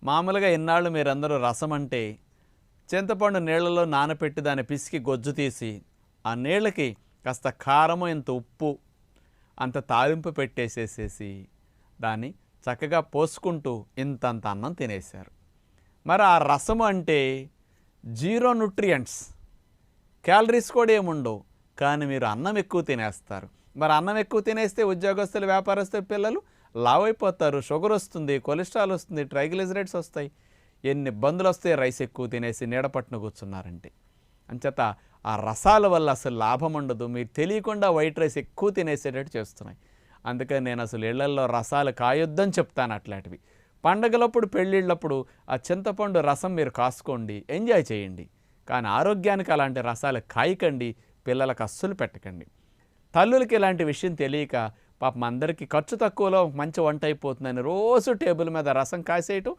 మామూలుగా ఇన్నాళ్ళు మీరందరూ రసం అంటే చింతపండు నీళ్ళలో నానపెట్టి దాన్ని పిసికి గొజ్జు తీసి ఆ నీళ్ళకి కాస్త కారము ఇంత ఉప్పు అంత తాలింపు పెట్టేసేసేసి దాన్ని చక్కగా పోసుకుంటూ ఇంతంత అన్నం తినేశారు. మరి ఆ రసము అంటే జీరో న్యూట్రియంట్స్, క్యాలరీస్ కూడా ఏముండవు, కానీ మీరు అన్నం ఎక్కువ తినేస్తారు. మరి అన్నం ఎక్కువ తినేస్తే ఉద్యోగస్తులు, వ్యాపారస్తులు, పిల్లలు లావు అయిపోతారు, షుగర్ వస్తుంది, కొలెస్ట్రాల్ వస్తుంది, ట్రైగ్లిజరైడ్స్ వస్తాయి, ఎన్ని ఇబ్బందులు వస్తాయి రైస్ ఎక్కువ తినేసి నీడపట్టున కూర్చున్నారంటే. అంచేత ఆ రసాల వల్ల అసలు లాభం ఉండదు, మీరు తెలియకుండా వైట్ రైస్ ఎక్కువ తినేసేటట్టు చేస్తున్నాయి. అందుకని నేను అసలు ఇళ్లల్లో రసాలు కాయొద్దని చెప్తాను. అట్లాంటివి పండగలప్పుడు, పెళ్ళిళ్ళప్పుడు ఆ చింతపండు రసం మీరు కాసుకోండి, ఎంజాయ్ చేయండి. కానీ ఆరోగ్యానికి అలాంటి రసాలు కాయకండి, పిల్లలకు అస్సలు పెట్టకండి. తల్లులకి ఇలాంటి విషయం తెలియక పాపం అందరికీ ఖర్చు తక్కువలో మంచి వంట అయిపోతుందని రోజు టేబుల్ మీద రసం కాసేయటం,